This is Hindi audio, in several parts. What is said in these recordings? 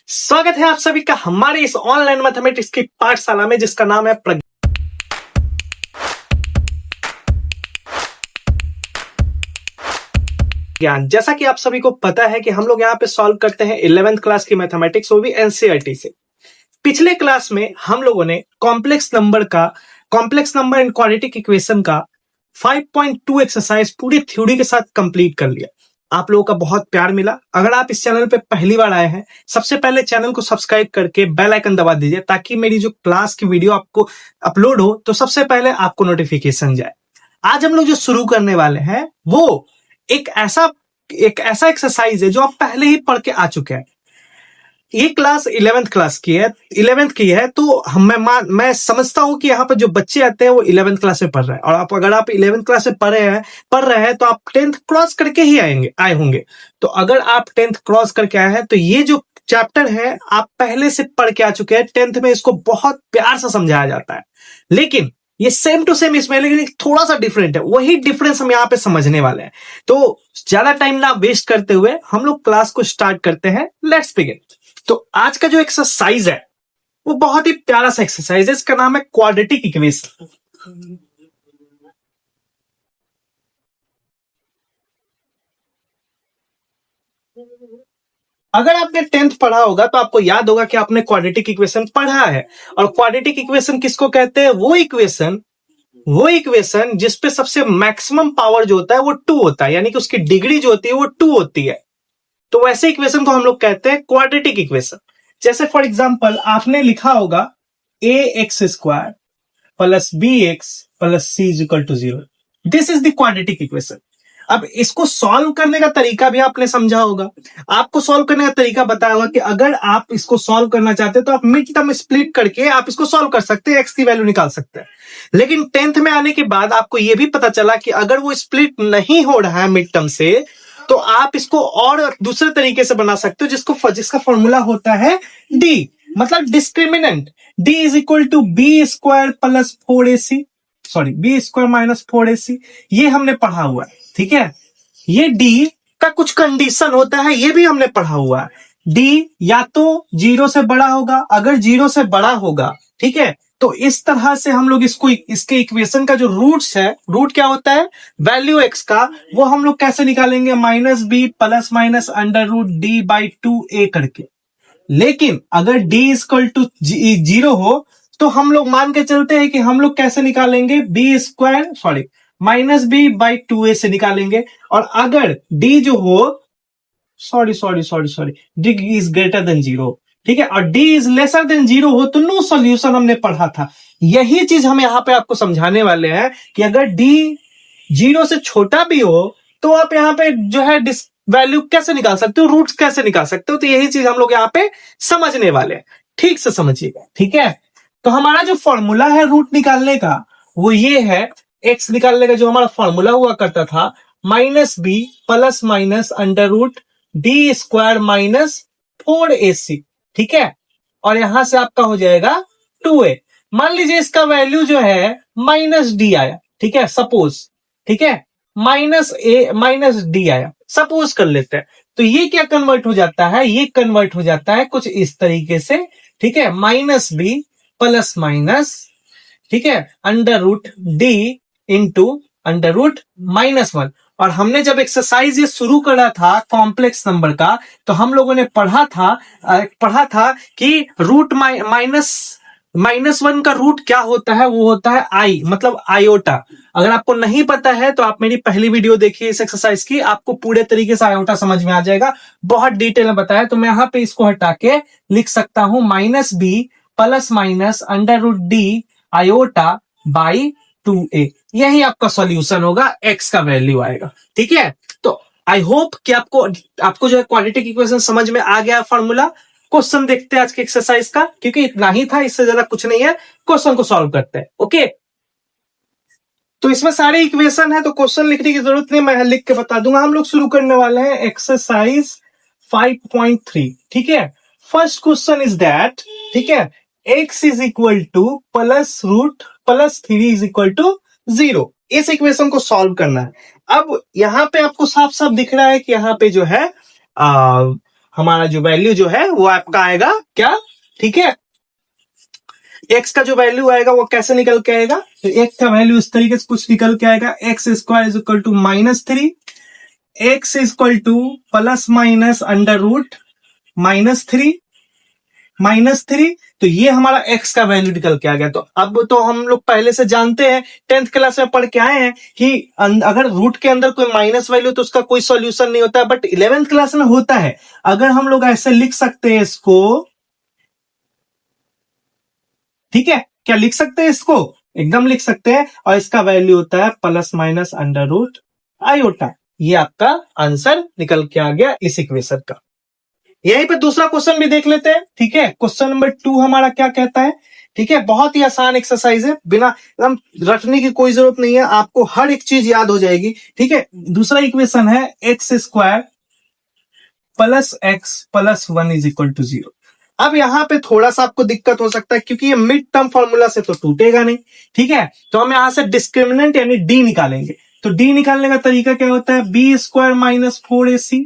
स्वागत है आप सभी का हमारे इस ऑनलाइन मैथमेटिक्स की पाठशाला में जिसका नाम है ज्ञान। जैसा कि आप सभी को पता है कि हम लोग यहाँ पे सॉल्व करते हैं 11th क्लास की मैथमेटिक्स, वो भी एनसीईआरटी से। पिछले क्लास में हम लोगों ने complex number and quadratic equation का 5.2 एक्सरसाइज पूरी थ्योरी के साथ कंप्लीट कर लिया। आप लोगों का बहुत प्यार मिला। अगर आप इस चैनल पे पहली बार आए हैं, सबसे पहले चैनल को सब्सक्राइब करके बेल आइकन दबा दीजिए ताकि मेरी जो क्लास की वीडियो आपको अपलोड हो तो सबसे पहले आपको नोटिफिकेशन जाए। आज हम लोग जो शुरू करने वाले हैं वो एक ऐसा एक्सरसाइज है जो आप पहले ही पढ़ के आ चुके हैं। ये क्लास 11th क्लास की है, 11th की है, तो मैं समझता हूं कि यहाँ पर जो बच्चे आते हैं वो 11th क्लास में पढ़ रहे हैं, और अगर आप 11th क्लास में पढ़ रहे हैं तो आप 10th क्रॉस करके ही आए होंगे। तो अगर आप 10th क्रॉस करके आए हैं तो ये जो चैप्टर है आप पहले से पढ़ के आ चुके हैं। 10th में इसको बहुत प्यार से समझाया जाता है, लेकिन ये सेम टू सेम इसमें, लेकिन थोड़ा सा डिफरेंट है। वही डिफरेंस हम यहाँ पे समझने वाले हैं। तो ज्यादा टाइम ना वेस्ट करते हुए हम लोग क्लास को स्टार्ट करते हैं। Let's begin. तो आज का जो एक्सरसाइज है वो बहुत ही प्यारा सा एक्सरसाइज है। इसका नाम है क्वाड्रेटिक इक्वेशन। अगर आपने 10th पढ़ा होगा तो आपको याद होगा कि आपने क्वाड्रेटिक इक्वेशन पढ़ा है। और क्वाड्रेटिक इक्वेशन किसको कहते हैं? वो इक्वेशन जिसपे सबसे मैक्सिमम पावर जो होता है वो 2 होता है, यानी कि उसकी डिग्री जो होती है वो 2 होती है। तो वैसे इक्वेशन को हम लोग कहते हैं क्वाड्रेटिक इक्वेशन। जैसे फॉर एग्जांपल आपने लिखा होगा ax² plus bx plus c is equal to 0। This is the quadratic equation. अब इसको सॉल्व करने का तरीका भी आपने समझा होगा। आपको सॉल्व करने का तरीका बताया होगा कि अगर आप इसको सॉल्व करना चाहते हैं तो आप मिड टर्म स्प्लिट करके आप इसको सॉल्व कर सकते हैं, x की वैल्यू निकाल सकते हैं। लेकिन 10th में आने के बाद आपको यह भी पता चला कि अगर वो स्प्लिट नहीं हो रहा है मिड टर्म से, तो आप इसको और दूसरे तरीके से बना सकते हो जिसका फॉर्मूला होता है d, मतलब discriminant. d is equal to B square plus 4ac, sorry B square minus 4ac। ये हमने पढ़ा हुआ है, ठीक है। ये d का कुछ कंडीशन होता है, ये भी हमने पढ़ा हुआ है। d या तो 0 से बड़ा होगा, अगर 0 से बड़ा होगा, ठीक है, तो इस तरह से हम लोग इसके इक्वेशन का जो रूट्स है, रूट क्या होता है? वैल्यू x का, वो हम लोग कैसे निकालेंगे? Minus B plus minus under root D by 2a करके। लेकिन अगर d इक्वल टू 0 हो तो हम लोग मान के चलते हैं कि हम लोग कैसे निकालेंगे? माइनस बी बाई 2a से निकालेंगे। और अगर d जो हो, d इज ग्रेटर देन 0, ठीक है, और d इज लेसर देन 0 हो तो नो सॉल्यूशन हमने पढ़ा था। यही चीज हम यहां पे आपको समझाने वाले हैं कि अगर d 0 से छोटा भी हो तो आप यहां पे जो है वैल्यू कैसे निकाल सकते हो, रूट्स कैसे निकाल सकते हो। तो यही चीज हम लोग यहाँ पे समझने वाले हैं, ठीक से समझिएगा, ठीक है। तो हमारा जो फॉर्मूला है रूट निकालने का वो ये है, x निकालने का जो हमारा फॉर्मूला हुआ करता था minus B plus minus under root D square minus 4ac, ठीक है। और यहां से आपका हो जाएगा 2a। मान लीजिए इसका वैल्यू जो है माइनस डी आया, ठीक है, सपोज, ठीक है, माइनस डी आया, सपोज कर लेते हैं। तो ये क्या कन्वर्ट हो जाता है? ये कन्वर्ट हो जाता है कुछ इस तरीके से, ठीक है, माइनस बी प्लस माइनस, ठीक है, under root D into under root -1। और हमने जब एक्सरसाइज ये शुरू करा था कॉम्प्लेक्स नंबर का, तो हम लोगों ने पढ़ा था कि रूट -1 का रूट क्या होता है? वो होता है आई, मतलब आयोटा। अगर आपको नहीं पता है तो आप मेरी पहली वीडियो देखिए इस एक्सरसाइज की, आपको पूरे तरीके से आयोटा समझ में आ जाएगा, बहुत डिटेल में बताया। तो मैं यहाँ पे इसको हटा के लिख सकता हूं minus B plus minus under root D iota by 2a। यही आपका सॉल्यूशन होगा, x का वैल्यू आएगा, ठीक है। तो आई होप कि आपको जो है क्वाड्रेटिक इक्वेशन समझ में आ गया फॉर्मूला। क्वेश्चन देखते हैं आज के एक्सरसाइज का, क्योंकि इतना ही था, इससे ज्यादा कुछ नहीं है। क्वेश्चन को सॉल्व करते हैं, ओके। तो इसमें सारे इक्वेशन है तो क्वेश्चन लिखने की जरूरत नहीं, मैं लिख के बता दूंगा। हम लोग शुरू करने वाले हैं एक्सरसाइज 5.3, ठीक है। फर्स्ट क्वेश्चन इज दैट, ठीक है, x is equal to plus root plus 3 is equal to 0। इस इक्वेशन को सॉल्व करना है। अब यहां पे आपको साफ साफ दिख रहा है कि यहां पे जो है हमारा जो वैल्यू जो है वो आपका आएगा क्या, ठीक है। एक्स का जो वैल्यू आएगा वो कैसे निकल के आएगा, तो एक्स का वैल्यू इस तरीके से कुछ निकल के आएगा, x square is equal to -3, x is equal to plus minus under root -3, तो ये हमारा x का वैल्यू निकल के आ गया। तो अब तो हम लोग पहले से जानते हैं, 10th क्लास में पढ़ के आए हैं कि अगर रूट के अंदर कोई माइनस वैल्यू तो उसका कोई सॉल्यूशन नहीं होता है, बट 11th क्लास में होता है। अगर हम लोग ऐसे लिख सकते हैं इसको, ठीक है, क्या लिख सकते हैं इसको, एकदम लिख सकते हैं, और इसका वैल्यू होता है plus minus under root iota. ये आपका आंसर निकल के आ गया इस इक्वेशन का। यहीं पे दूसरा क्वेश्चन भी देख लेते हैं, ठीक है। क्वेश्चन नंबर 2 हमारा क्या कहता है, ठीक है, बहुत ही आसान एक्सरसाइज है, बिना एकदम रटने की कोई जरूरत नहीं है, आपको हर एक चीज याद हो जाएगी, ठीक है। दूसरा इक्वेशन है x square plus x plus 1 is equal to 0। अब यहां पे थोड़ा सा आपको दिक्कत हो सकता है, क्योंकि ये मिड टर्म फॉर्मूला से तो टूटेगा नहीं, ठीक है। तो हम यहां से डिस्क्रिमिनेंट यानी डी निकालेंगे। तो डी निकालने का तरीका क्या होता है, बी स्क्वायर माइनस 4ac,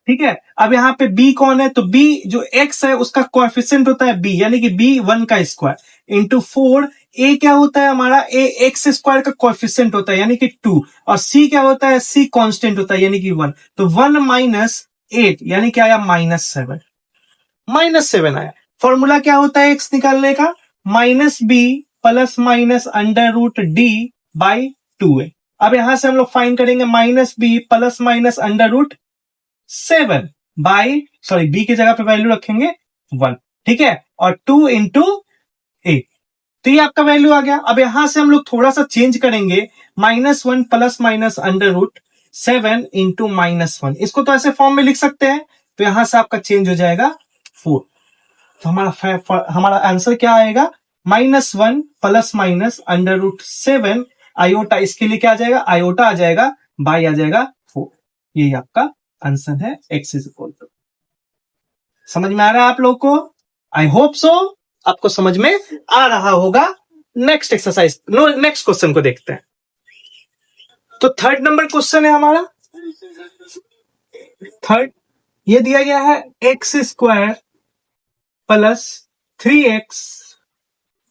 ठीक है। अब यहाँ पे b कौन है, तो b जो x है उसका कोएफिशिएंट होता है b, यानी कि b 1 का स्क्वायर इंटू 4, a क्या होता है हमारा, a x स्क्वायर का कोएफिशिएंट होता है यानी कि 2, और c क्या होता है, c कांस्टेंट होता है यानी कि 1। तो 1 माइनस 8 यानी क्या आया, -7 आया। फॉर्मूला क्या होता है x निकालने का, minus b plus minus under root D by 2a। अब यहां से हम लोग फाइंड करेंगे minus b plus minus under root 7 by, sorry b की जगह पे वैल्यू रखेंगे 1, ठीक है, और 2 इंटू 8, तो ये आपका वैल्यू आ गया। अब यहां से हम लोग थोड़ा सा चेंज करेंगे, -1 plus minus under root 7 into -1, इसको तो ऐसे फॉर्म में लिख सकते हैं, तो यहां से आपका चेंज हो जाएगा 4। तो हमारा आंसर क्या आएगा, -1 plus minus under root 7 iota, इसके लिए क्या आ जाएगा, आयोटा आ जाएगा, बाई आ जाएगा 4। यही आपका आंसर है, x इज इक्वल टू। समझ में आ रहा है आप लोग को, आई होप सो आपको समझ में आ रहा होगा। नेक्स्ट एक्सरसाइज, नेक्स्ट क्वेश्चन को देखते हैं। तो थर्ड नंबर क्वेश्चन है हमारा, थर्ड, ये दिया गया है x square plus 3x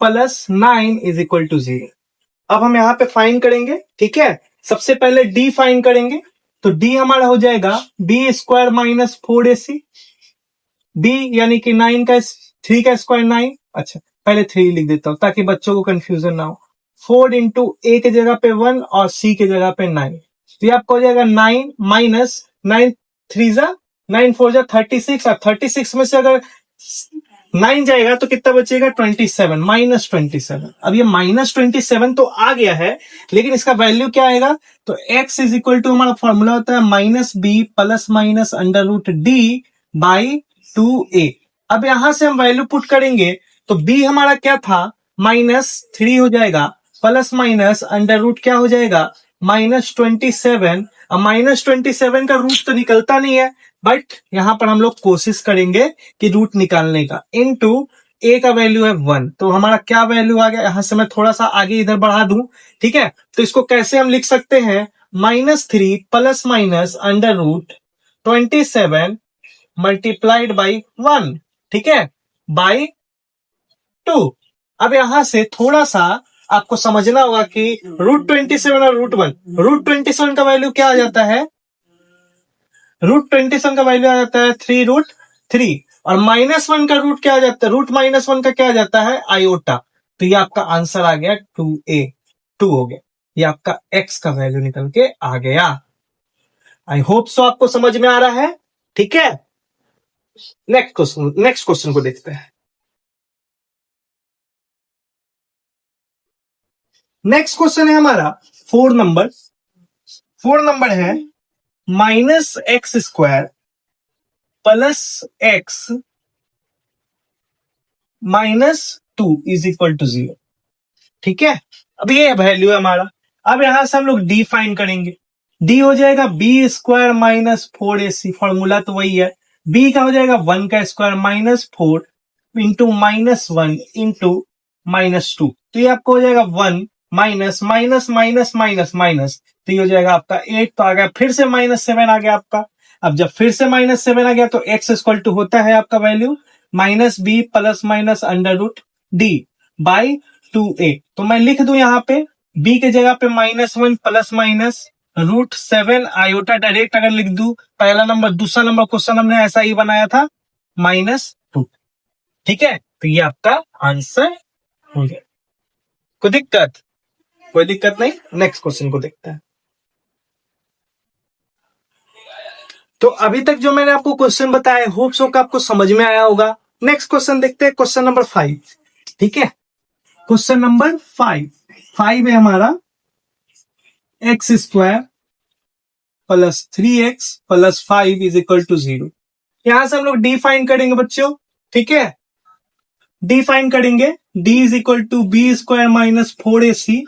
plus 9 is equal to 0। अब हम यहां पे फाइंड करेंगे, ठीक है। सबसे पहले डी फाइंड करेंगे, तो डी हमारा हो जाएगा B square minus 4ac, B यानी कि 3 का स्क्वायर 9, अच्छा पहले 3 लिख देता हूं ताकि बच्चों को कंफ्यूजन ना हो। 4 इंटू ए की जगह पे 1 और सी की जगह पे 9, तो ये आपका हो जाएगा 9 माइनस 9 3 जा 9 4 जा 36, और 36 में से अगर 9 जाएगा तो कितना बचेगा, 27, -27। अब ये -27 तो आ गया है, लेकिन इसका वैल्यू क्या आएगा, तो x इज इक्वल टू हमारा फॉर्मूला होता है minus B plus minus under root D by 2a। अब यहां से हम वैल्यू पुट करेंगे, तो b हमारा क्या था, -3 हो जाएगा, प्लस माइनस अंडर रूट क्या हो जाएगा, -27। अब -27 का रूट तो निकलता नहीं है, बट यहां पर हम लोग कोशिश करेंगे कि रूट निकालने का, इनटू a का वैल्यू है 1, तो हमारा क्या वैल्यू आ गया, यहां से मैं थोड़ा सा आगे इधर बढ़ा दूं, ठीक है। तो इसको कैसे हम लिख सकते हैं, -3 plus minus under root 27 multiplied by 1, ठीक है, बाई 2। अब यहां से थोड़ा सा आपको समझना होगा कि √27 और √1, √27 का वैल्यू क्या आ जाता है, √27 का वैल्यू आ जाता है 3√3, और -1 का रूट क्या आ जाता है, √-1 का क्या आ जाता है, आयोटा। तो ये आपका आंसर आ गया 2a, 2 हो गया, ये आपका x का वैल्यू निकल के आ गया। आई होप सो आपको समझ में आ रहा है, ठीक है। नेक्स्ट क्वेश्चन को देखते हैं। नेक्स्ट क्वेश्चन है हमारा 4 नंबर है -x square plus x -2 is equal to 0, ठीक है। अब ये वैल्यू है हमारा। अब यहां से हम लोग डी फाइंड करेंगे, डी हो जाएगा B square minus 4ac, formula तो वही है, बी का हो जाएगा 1 का स्क्वायर -4 इंटू -1 इंटू -2, तो ये आपको हो जाएगा 1 minus minus minus minus minus, तो ये हो जाएगा आपका 8, तो आ गया, फिर से -7 आ गया आपका। अब जब फिर से -7 आ गया तो x इक्वल टू होता है आपका value -b plus minus under root d by 2a। तो मैं लिख दूं यहाँ पे b के जगह पे -1 प्लस माइनस √7 आयोटा डायरेक्ट अगर लिख दूं पहला नंबर, दूसरा नंबर क्वेश्चन हमने ऐसा ही बनाया था -2। ठीक है, तो ये आपका आंसर हो गया। कोई दिक्कत? कोई दिक्कत नहीं। नेक्स्ट क्वेश्चन को देखते हैं। तो अभी तक जो मैंने आपको क्वेश्चन बताया होप सो का आपको समझ में आया होगा। नेक्स्ट क्वेश्चन देखते हैं, क्वेश्चन नंबर 5। ठीक है, क्वेश्चन नंबर 5 है हमारा x² plus 3x plus 5 is equal to 0। यहां से हम लोग डी फाइंड करेंगे बच्चों। ठीक है, डी फाइंड करेंगे, d is equal to b² minus 4ac।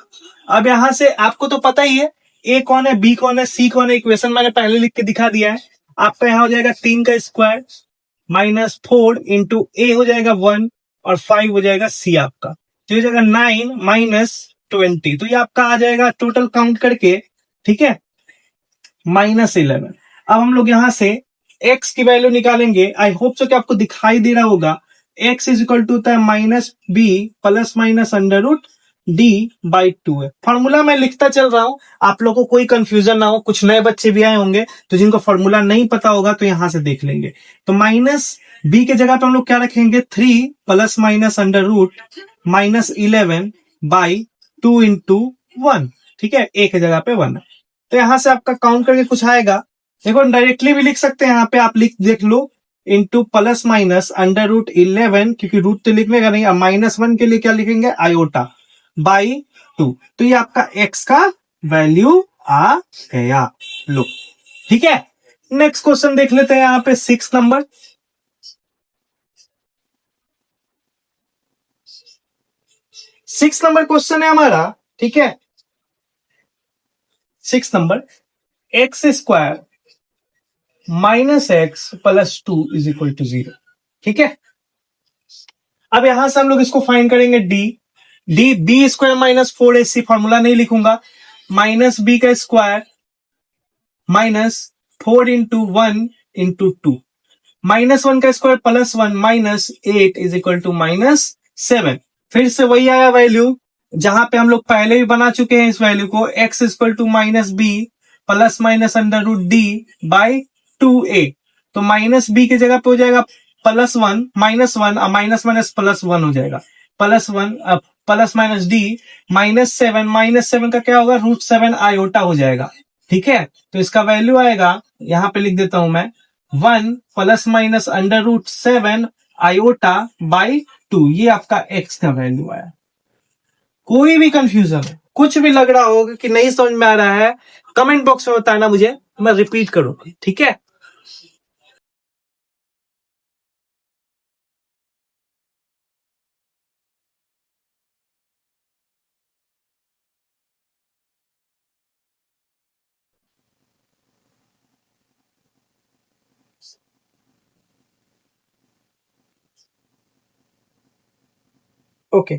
अब यहां से आपको तो पता ही है a कौन है, b कौन है, c कौन है, इक्वेशन मैंने पहले लिख के दिखा दिया है। आपका यहां हो जाएगा 3 का स्क्वायर माइनस 4 इंटू ए हो जाएगा 1 और 5 हो जाएगा c आपका, तो हो जाएगा 9 माइनस 20। तो ये आपका आ जाएगा टोटल काउंट करके, ठीक है, -11। अब हम लोग यहां से x की वैल्यू निकालेंगे। आई होप सो कि आपको दिखाई दे रहा होगा x इज इक्वल टू होता है -b plus minus under root d by 2 है। फॉर्मूला मैं लिखता चल रहा हूं, आप लोगों को कोई कंफ्यूजन ना हो। कुछ नए बच्चे भी आए होंगे तो जिनको फॉर्मूला नहीं पता होगा तो यहां से देख लेंगे। तो -b के जगह पे हम लोग क्या रखेंगे, 3 plus minus under root -11 by 2 into 1। ठीक है, a के जगह पे 1 है। तो यहां से आपका काउंट करके कुछ आएगा। देखो डायरेक्टली भी लिख सकते हैं, यहाँ पे आप देख लो into plus minus under root 11, क्योंकि रूट तो लिखने का नहीं। अब -1 के लिए क्या लिखेंगे, आयोटा बाई 2। तो ये आपका x का वैल्यू आ गया। लो, ठीक है, नेक्स्ट क्वेश्चन देख लेते हैं। यहाँ पे 6 नंबर, क्वेश्चन है हमारा। ठीक है, 6 number, x² minus x plus 2 is equal to 0। ठीक है, अब यहां से हम लोग इसको फाइंड करेंगे D b² minus 4ac, formula नहीं लिखूंगा, माइनस b का स्क्वायर माइनस 4 इंटू 1 इंटू 2, -1 का square plus 1 -8 is equal to -7। फिर से वही आया वैल्यू जहां पे हम लोग पहले भी बना चुके हैं इस वैल्यू को, x equal to -b plus minus under root d by 2a। तो -b की जगह पे हो जाएगा +1 -1, माइनस माइनस +1 हो जाएगा, +1 प्लस माइनस d -7 का क्या होगा, √7 आयोटा हो जाएगा। ठीक है, तो इसका वैल्यू आएगा, यहां पे लिख देता हूं मैं, 1 plus minus under root 7 iota by 2। ये आपका x का वैल्यू आया। कोई भी कंफ्यूजन है, कुछ भी लग रहा होगा कि नहीं समझ में आ रहा है, कमेंट बॉक्स में बताना मुझे, मैं रिपीट करूंगा। ठीक है, ओके।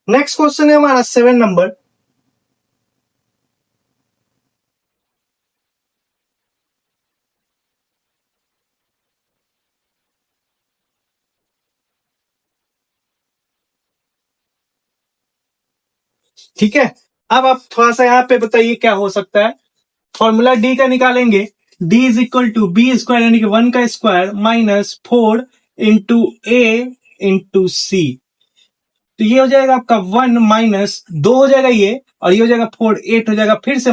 नेक्स्ट क्वेश्चन है हमारा 7 नंबर। ठीक है, अब आप थोड़ा सा यहाँ पे बताइए क्या हो सकता है। फॉर्मूला डी का निकालेंगे, d is equal to b² यानी कि 1 का square minus 4 into a into C. तो ये हो जाएगा आपका 1 माइनस 2 हो जाएगा ये, और ये हो जाएगा 4, 8 हो जाएगा। फिर से